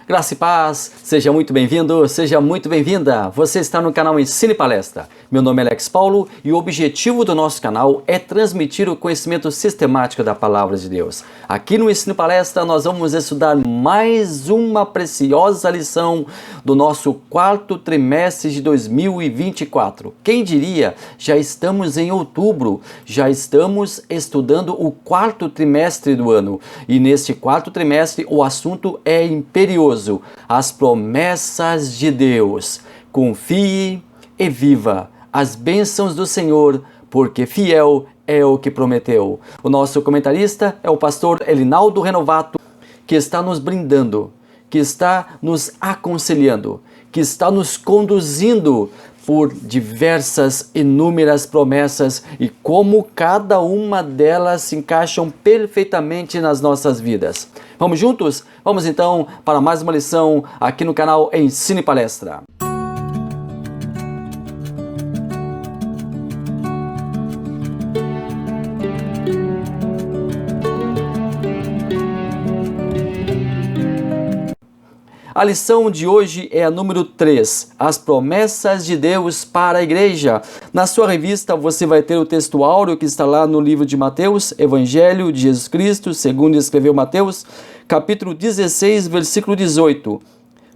Graça e paz, seja muito bem-vindo, seja muito bem-vinda. Você está no canal Ensine Palestra. Meu nome é Alex Paulo e o objetivo do nosso canal é transmitir o conhecimento sistemático da Palavra de Deus. Aqui no Ensine Palestra nós vamos estudar mais uma preciosa lição do nosso quarto trimestre de 2024. Quem diria, já estamos em outubro, já estamos estudando o quarto trimestre do ano. E neste quarto trimestre o assunto é imperioso. As promessas de Deus. Confie e viva as bênçãos do Senhor, porque fiel é o que prometeu. O nosso comentarista é o pastor Elinaldo Renovato, que está nos brindando, que está nos aconselhando, que está nos conduzindo por diversas, inúmeras promessas e como cada uma delas se encaixam perfeitamente nas nossas vidas. Vamos juntos? Vamos então para mais uma lição aqui no canal Ensine Palestra. A lição de hoje é a número 3, as promessas de Deus para a igreja. Na sua revista você vai ter o texto áureo que está lá no livro de Mateus, Evangelho de Jesus Cristo, segundo escreveu Mateus, capítulo 16, versículo 18.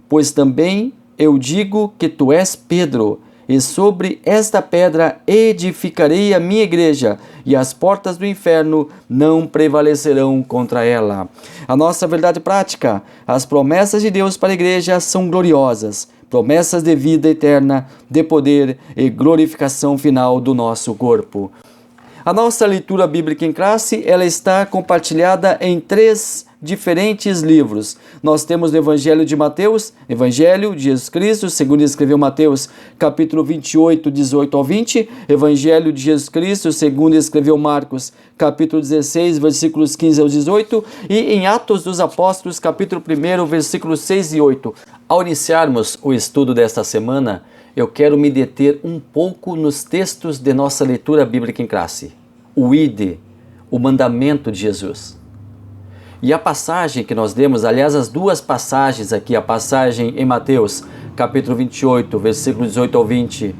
Pois também eu digo que tu és Pedro, e sobre esta pedra edificarei a minha igreja, e as portas do inferno não prevalecerão contra ela. A nossa verdade prática: as promessas de Deus para a igreja são gloriosas, promessas de vida eterna, de poder e glorificação final do nosso corpo. A nossa leitura bíblica em classe, ela está compartilhada em 3 diferentes livros. Nós temos o Evangelho de Mateus, Evangelho de Jesus Cristo, segundo escreveu Mateus, capítulo 28, 18 ao 20, Evangelho de Jesus Cristo, segundo escreveu Marcos, capítulo 16, versículos 15 ao 18, e em Atos dos Apóstolos, capítulo 1, versículos 6 e 8. Ao iniciarmos o estudo desta semana, eu quero me deter um pouco nos textos de nossa leitura bíblica em classe. O ID, o mandamento de Jesus. E a passagem que nós demos, aliás, as duas passagens aqui, a passagem em Mateus, capítulo 28, versículo 18 ao 20,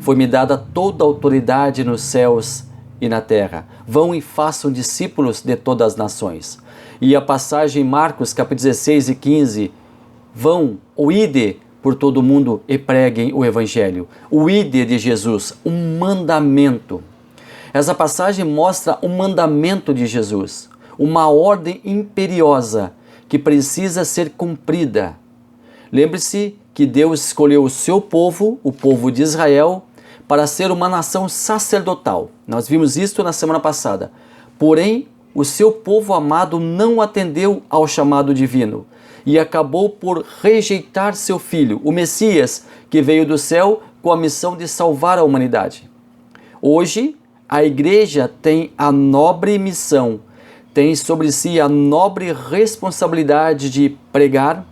foi-me dada toda a autoridade nos céus e na terra. Vão e façam discípulos de todas as nações. E a passagem em Marcos, capítulo 16 e 15, vão, o ide por todo o mundo e preguem o evangelho. O ide de Jesus, um mandamento. Essa passagem mostra um mandamento de Jesus, uma ordem imperiosa que precisa ser cumprida. Lembre-se que Deus escolheu o seu povo, o povo de Israel, para ser uma nação sacerdotal. Nós vimos isso na semana passada. Porém, o seu povo amado não atendeu ao chamado divino e acabou por rejeitar seu filho, o Messias, que veio do céu com a missão de salvar a humanidade. Hoje, a igreja tem a nobre missão, tem sobre si a nobre responsabilidade de pregar,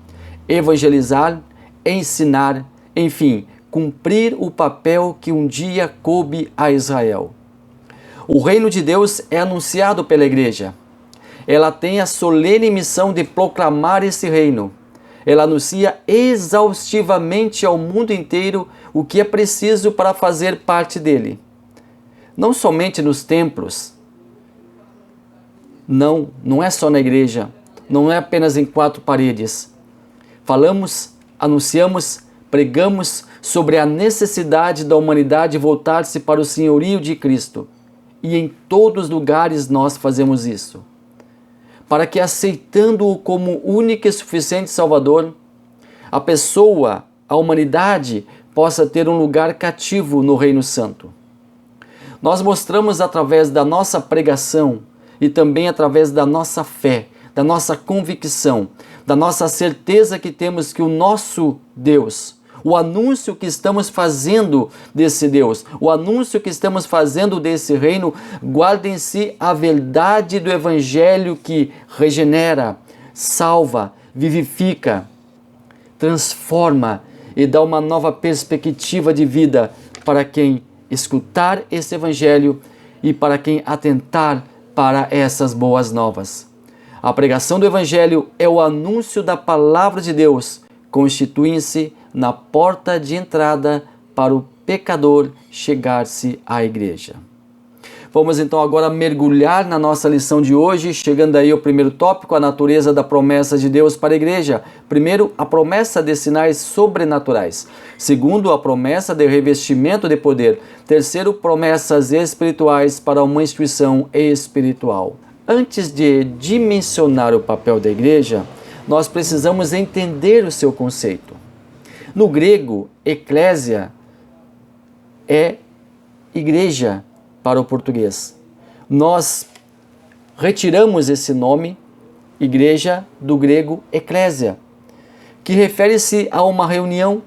evangelizar, ensinar, enfim, cumprir o papel que um dia coube a Israel. O reino de Deus é anunciado pela igreja. Ela tem a solene missão de proclamar esse reino. Ela anuncia exaustivamente ao mundo inteiro o que é preciso para fazer parte dele. Não somente nos templos, não é só na igreja, não é apenas em 4 paredes. Falamos, anunciamos, pregamos sobre a necessidade da humanidade voltar-se para o senhorio de Cristo. E em todos os lugares nós fazemos isso. Para que, aceitando-o como único e suficiente Salvador, a pessoa, a humanidade, possa ter um lugar cativo no Reino Santo. Nós mostramos através da nossa pregação e também através da nossa fé, da nossa convicção, da nossa certeza que temos que o nosso Deus, o anúncio que estamos fazendo desse Deus, o anúncio que estamos fazendo desse reino, guarda em si a verdade do Evangelho que regenera, salva, vivifica, transforma e dá uma nova perspectiva de vida para quem escutar esse Evangelho e para quem atentar para essas boas novas. A pregação do Evangelho é o anúncio da palavra de Deus, constituem-se na porta de entrada para o pecador chegar-se à igreja. Vamos então agora mergulhar na nossa lição de hoje, chegando aí ao primeiro tópico, a natureza da promessa de Deus para a igreja. Primeiro, a promessa de sinais sobrenaturais. Segundo, a promessa de revestimento de poder. Terceiro, promessas espirituais para uma instituição espiritual. Antes de dimensionar o papel da igreja, nós precisamos entender o seu conceito. No grego, eclésia é igreja para o português. Nós retiramos esse nome, igreja, do grego eclésia, que refere-se a uma reunião.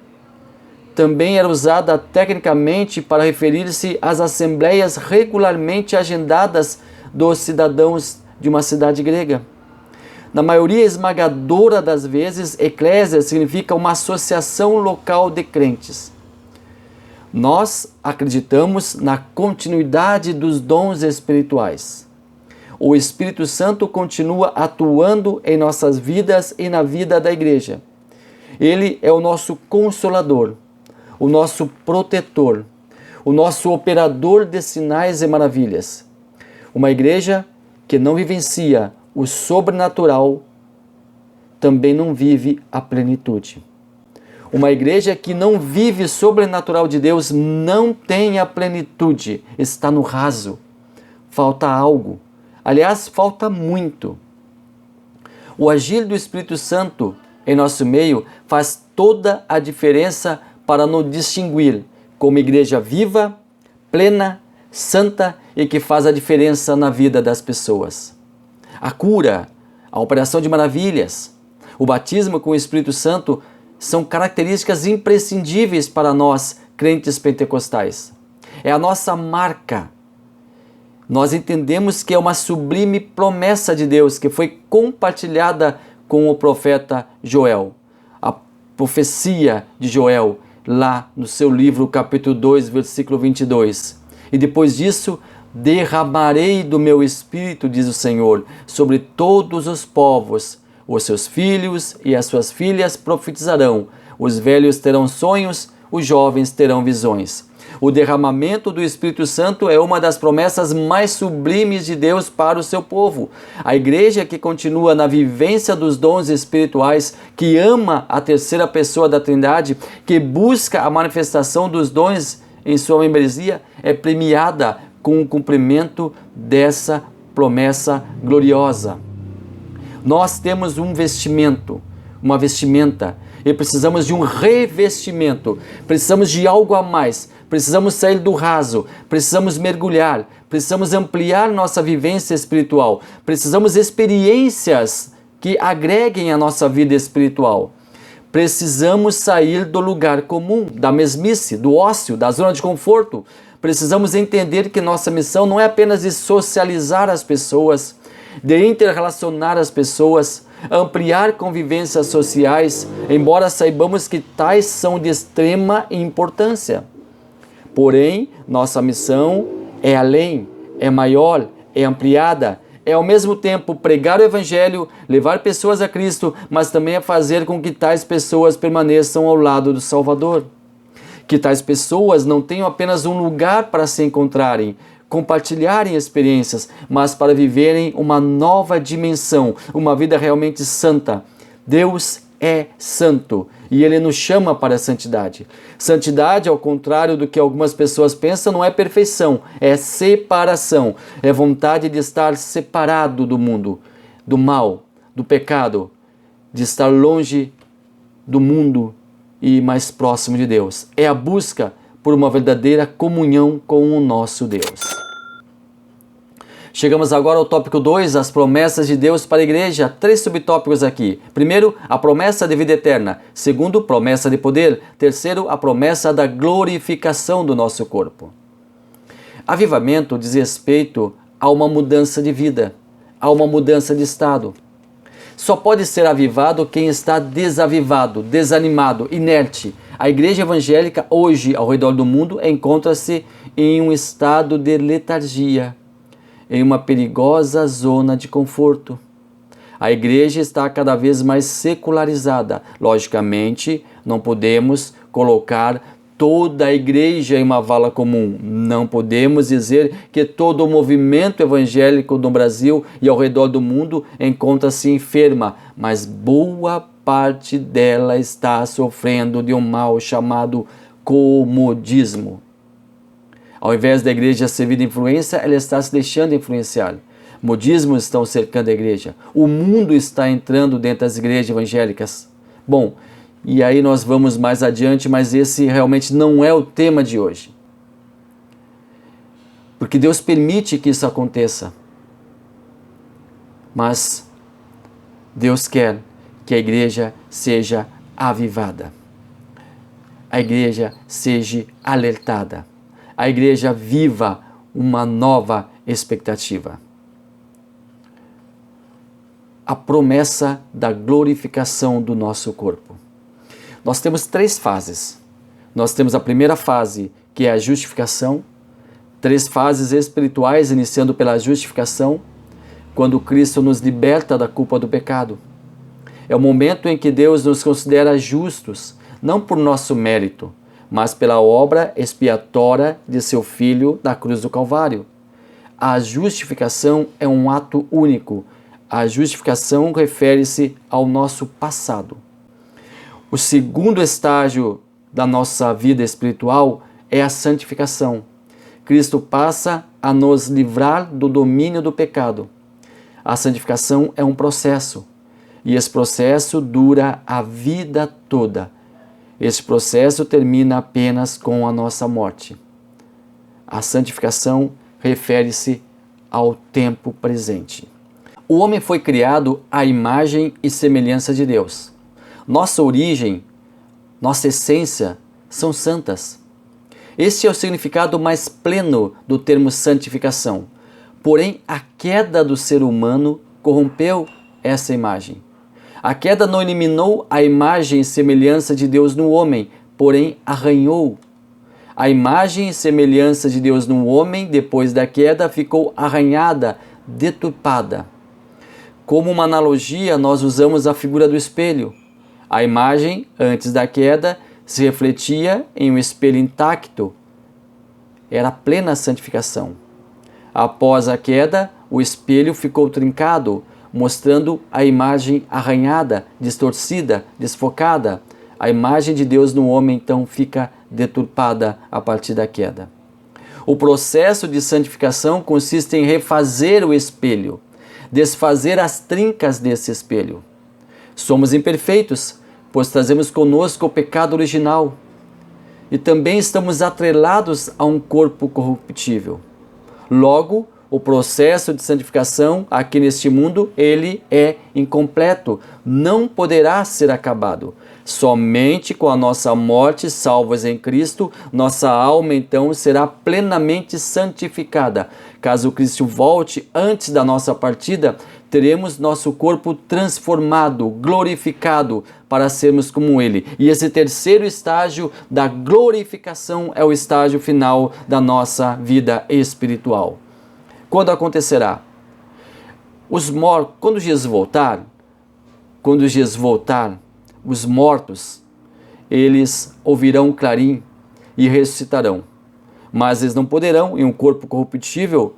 Também era usada tecnicamente para referir-se às assembleias regularmente agendadas dos cidadãos de uma cidade grega. Na maioria esmagadora das vezes, eclésia significa uma associação local de crentes. Nós acreditamos na continuidade dos dons espirituais. O Espírito Santo continua atuando em nossas vidas e na vida da igreja. Ele é o nosso consolador, o nosso protetor, o nosso operador de sinais e maravilhas. Uma igreja que não vivencia o sobrenatural também não vive a plenitude. Uma igreja que não vive o sobrenatural de Deus não tem a plenitude, está no raso. Falta algo. Aliás, falta muito. O agir do Espírito Santo em nosso meio faz toda a diferença para nos distinguir como igreja viva, plena, santa e que faz a diferença na vida das pessoas. A cura, a operação de maravilhas, o batismo com o Espírito Santo são características imprescindíveis para nós, crentes pentecostais. É a nossa marca. Nós entendemos que é uma sublime promessa de Deus que foi compartilhada com o profeta Joel. A profecia de Joel, lá no seu livro, capítulo 2, versículo 22. E depois disso, derramarei do meu espírito, diz o Senhor, sobre todos os povos. Os seus filhos e as suas filhas profetizarão, os velhos terão sonhos, os jovens terão visões. O derramamento do Espírito Santo é uma das promessas mais sublimes de Deus para o seu povo. A igreja que continua na vivência dos dons espirituais, que ama a terceira pessoa da Trindade, que busca a manifestação dos dons em sua membresia, é premiada com o cumprimento dessa promessa gloriosa. Nós temos um vestimento, uma vestimenta, e precisamos de um revestimento, precisamos de algo a mais, precisamos sair do raso, precisamos mergulhar, precisamos ampliar nossa vivência espiritual, precisamos de experiências que agreguem a nossa vida espiritual. Precisamos sair do lugar comum, da mesmice, do ócio, da zona de conforto. Precisamos entender que nossa missão não é apenas de socializar as pessoas, de interrelacionar as pessoas, ampliar convivências sociais, embora saibamos que tais são de extrema importância. Porém, nossa missão é além, é maior, é ampliada, é ao mesmo tempo pregar o Evangelho, levar pessoas a Cristo, mas também é fazer com que tais pessoas permaneçam ao lado do Salvador. Que tais pessoas não tenham apenas um lugar para se encontrarem, compartilharem experiências, mas para viverem uma nova dimensão, uma vida realmente santa. Deus é santo e Ele nos chama para a santidade. Santidade, ao contrário do que algumas pessoas pensam, não é perfeição, é separação, é vontade de estar separado do mundo, do mal, do pecado, de estar longe do mundo e mais próximo de Deus. É a busca por uma verdadeira comunhão com o nosso Deus. Chegamos agora ao tópico 2, as promessas de Deus para a igreja. 3 subtópicos aqui. Primeiro, a promessa de vida eterna. Segundo, promessa de poder. Terceiro, a promessa da glorificação do nosso corpo. Avivamento diz respeito a uma mudança de vida, a uma mudança de estado. Só pode ser avivado quem está desavivado, desanimado, inerte. A igreja evangélica hoje, ao redor do mundo, encontra-se em um estado de letargia, em uma perigosa zona de conforto. A igreja está cada vez mais secularizada. Logicamente, não podemos colocar toda a igreja em uma vala comum. Não podemos dizer que todo o movimento evangélico no Brasil e ao redor do mundo encontra-se enferma, mas boa parte dela está sofrendo de um mal chamado comodismo. Ao invés da igreja servir de influência, ela está se deixando influenciar. Modismos estão cercando a igreja. O mundo está entrando dentro das igrejas evangélicas. Bom, e aí nós vamos mais adiante, mas esse realmente não é o tema de hoje. Porque Deus permite que isso aconteça. Mas Deus quer que a igreja seja avivada. A igreja seja alertada. A igreja viva uma nova expectativa. A promessa da glorificação do nosso corpo. Nós temos 3 fases. Nós temos a primeira fase, que é a justificação, 3 fases espirituais, iniciando pela justificação, quando Cristo nos liberta da culpa do pecado. É o momento em que Deus nos considera justos, não por nosso mérito, mas pela obra expiatória de seu Filho na cruz do Calvário. A justificação é um ato único. A justificação refere-se ao nosso passado. O segundo estágio da nossa vida espiritual é a santificação. Cristo passa a nos livrar do domínio do pecado. A santificação é um processo, e esse processo dura a vida toda. Esse processo termina apenas com a nossa morte. A santificação refere-se ao tempo presente. O homem foi criado à imagem e semelhança de Deus. Nossa origem, nossa essência são santas. Este é o significado mais pleno do termo santificação. Porém, a queda do ser humano corrompeu essa imagem. A queda não eliminou a imagem e semelhança de Deus no homem, porém arranhou. A imagem e semelhança de Deus no homem, depois da queda, ficou arranhada, deturpada. Como uma analogia, nós usamos a figura do espelho. A imagem, antes da queda, se refletia em um espelho intacto. Era plena santificação. Após a queda, o espelho ficou trincado, mostrando a imagem arranhada, distorcida, desfocada. A imagem de Deus no homem, então, fica deturpada a partir da queda. O processo de santificação consiste em refazer o espelho, desfazer as trincas desse espelho. Somos imperfeitos, pois trazemos conosco o pecado original e também estamos atrelados a um corpo corruptível. Logo, o processo de santificação aqui neste mundo, ele é incompleto, não poderá ser acabado. Somente com a nossa morte, salvos em Cristo, nossa alma então será plenamente santificada. Caso Cristo volte antes da nossa partida, teremos nosso corpo transformado, glorificado, para sermos como Ele. E esse terceiro estágio da glorificação é o estágio final da nossa vida espiritual. Quando acontecerá? Quando Jesus voltar, os mortos, eles ouvirão um clarim e ressuscitarão. Mas eles não poderão, em um corpo corruptível,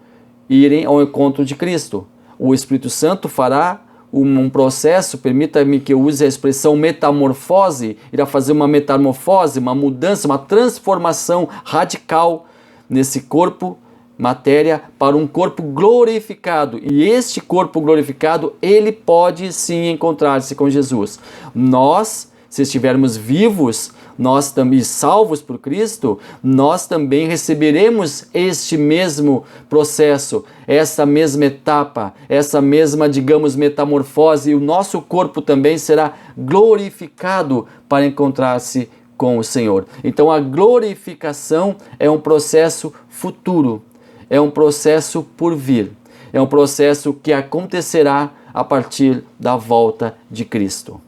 irem ao encontro de Cristo. O Espírito Santo fará um processo, permita-me que eu use a expressão metamorfose, irá fazer uma metamorfose, uma mudança, uma transformação radical nesse corpo, matéria, para um corpo glorificado. E este corpo glorificado, ele pode sim encontrar-se com Jesus. Nós, se estivermos vivos, nós também salvos por Cristo, nós também receberemos este mesmo processo, essa mesma etapa, essa mesma, digamos, metamorfose, e o nosso corpo também será glorificado para encontrar-se com o Senhor. Então a glorificação é um processo futuro, é um processo por vir, é um processo que acontecerá a partir da volta de Cristo.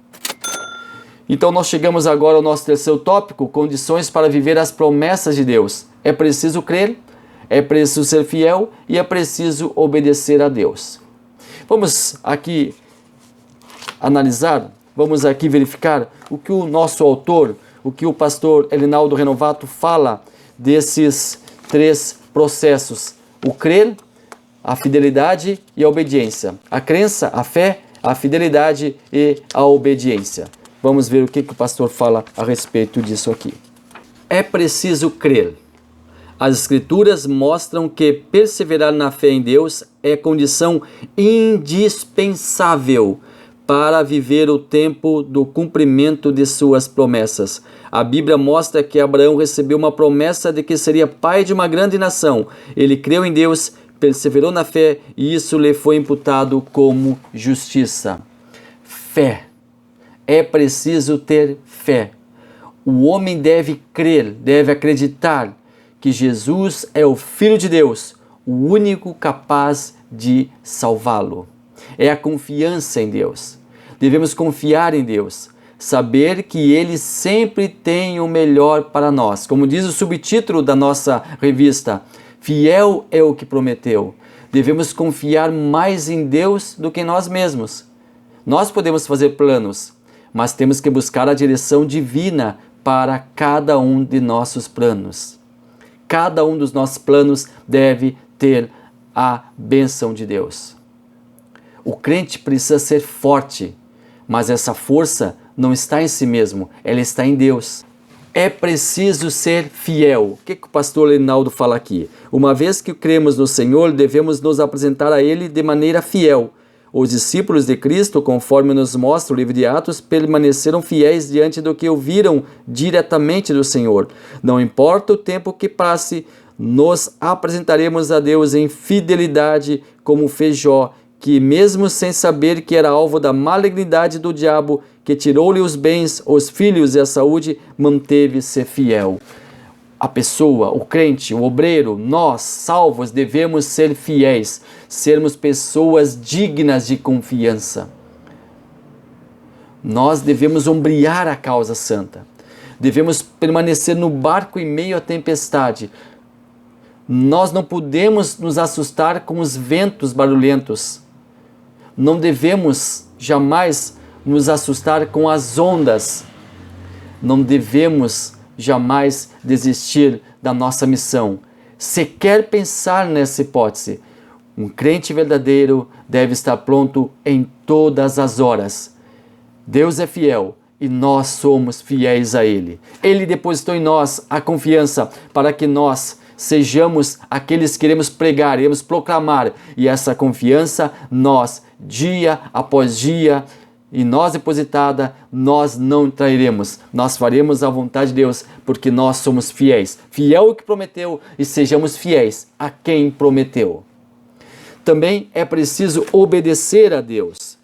Então nós chegamos agora ao nosso terceiro tópico, condições para viver as promessas de Deus. É preciso crer, é preciso ser fiel e é preciso obedecer a Deus. Vamos aqui analisar, vamos aqui verificar o que o nosso autor, o que o pastor Elinaldo Renovato fala desses 3 processos: o crer, a fidelidade e a obediência. A crença, a fé, a fidelidade e a obediência. Vamos ver o que o pastor fala a respeito disso aqui. É preciso crer. As Escrituras mostram que perseverar na fé em Deus é condição indispensável para viver o tempo do cumprimento de suas promessas. A Bíblia mostra que Abraão recebeu uma promessa de que seria pai de uma grande nação. Ele creu em Deus, perseverou na fé e isso lhe foi imputado como justiça. Fé. É preciso ter fé. O homem deve crer, deve acreditar que Jesus é o Filho de Deus, o único capaz de salvá-lo. É a confiança em Deus. Devemos confiar em Deus, saber que Ele sempre tem o melhor para nós. Como diz o subtítulo da nossa revista, fiel é o que prometeu. Devemos confiar mais em Deus do que em nós mesmos. Nós podemos fazer planos, mas temos que buscar a direção divina para cada um de nossos planos. Cada um dos nossos planos deve ter a bênção de Deus. O crente precisa ser forte, mas essa força não está em si mesmo, ela está em Deus. É preciso ser fiel. O que o pastor Elinaldo fala aqui? Uma vez que cremos no Senhor, devemos nos apresentar a Ele de maneira fiel. Os discípulos de Cristo, conforme nos mostra o livro de Atos, permaneceram fiéis diante do que ouviram diretamente do Senhor. Não importa o tempo que passe, nos apresentaremos a Deus em fidelidade, como fez Jó, que mesmo sem saber que era alvo da malignidade do diabo, que tirou-lhe os bens, os filhos e a saúde, manteve-se fiel. A pessoa, o crente, o obreiro, nós, salvos, devemos ser fiéis, sermos pessoas dignas de confiança. Nós devemos ombrear a causa santa. Devemos permanecer no barco em meio à tempestade. Nós não podemos nos assustar com os ventos barulhentos. Não devemos jamais nos assustar com as ondas. Não devemos jamais desistir da nossa missão. Se quer pensar nessa hipótese, um crente verdadeiro deve estar pronto em todas as horas. Deus é fiel e nós somos fiéis a Ele. Ele depositou em nós a confiança para que nós sejamos aqueles que iremos pregar, iremos proclamar. E essa confiança nós, dia após dia, em nós depositada, nós não trairemos. Nós faremos a vontade de Deus, porque nós somos fiéis. Fiel o que prometeu e sejamos fiéis a quem prometeu. Também é preciso obedecer a Deus.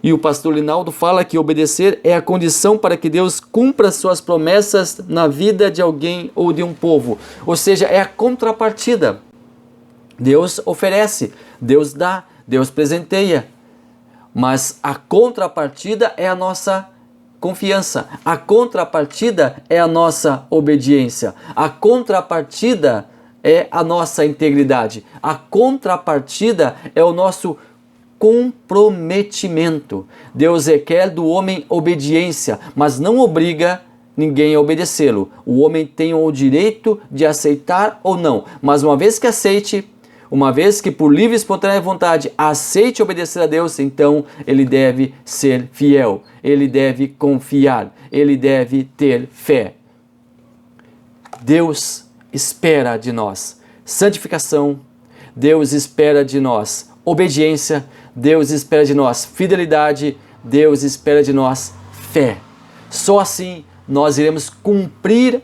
E o pastor Linaldo fala que obedecer é a condição para que Deus cumpra suas promessas na vida de alguém ou de um povo. Ou seja, é a contrapartida. Deus oferece, Deus dá, Deus presenteia. Mas a contrapartida é a nossa confiança. A contrapartida é a nossa obediência. A contrapartida é a nossa integridade. A contrapartida é o nosso comprometimento. Deus requer do homem obediência, mas não obriga ninguém a obedecê-lo. O homem tem o direito de aceitar ou não. Mas uma vez que aceite, uma vez que por livre e espontânea vontade aceite obedecer a Deus, então ele deve ser fiel, ele deve confiar, ele deve ter fé. Deus espera de nós santificação, Deus espera de nós obediência, Deus espera de nós fidelidade, Deus espera de nós fé. Só assim nós iremos cumprir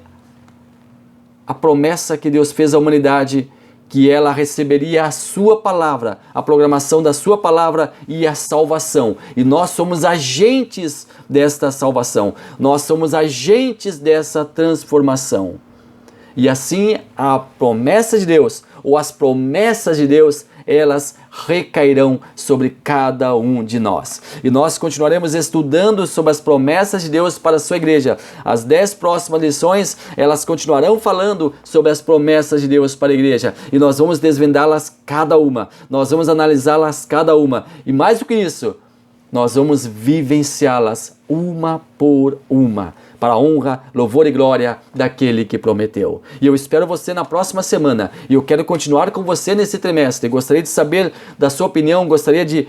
a promessa que Deus fez à humanidade, que ela receberia a sua palavra, a programação da sua palavra e a salvação. E nós somos agentes desta salvação. Nós somos agentes dessa transformação. E assim a promessa de Deus, ou as promessas de Deus, elas recairão sobre cada um de nós. E nós continuaremos estudando sobre as promessas de Deus para a sua igreja. As 10 próximas lições, elas continuarão falando sobre as promessas de Deus para a igreja. E nós vamos desvendá-las cada uma. Nós vamos analisá-las cada uma. E mais do que isso, nós vamos vivenciá-las uma por uma, para a honra, louvor e glória daquele que prometeu. E eu espero você na próxima semana. E eu quero continuar com você nesse trimestre. Gostaria de saber da sua opinião, gostaria de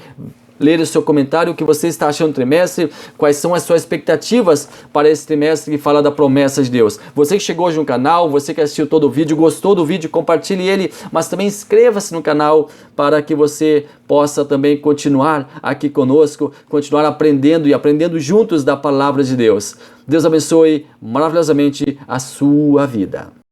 ler o seu comentário, o que você está achando do trimestre, quais são as suas expectativas para esse trimestre que fala da promessa de Deus. Você que chegou hoje no canal, você que assistiu todo o vídeo, gostou do vídeo, compartilhe ele, mas também inscreva-se no canal para que você possa também continuar aqui conosco, continuar aprendendo e aprendendo juntos da palavra de Deus. Deus abençoe maravilhosamente a sua vida.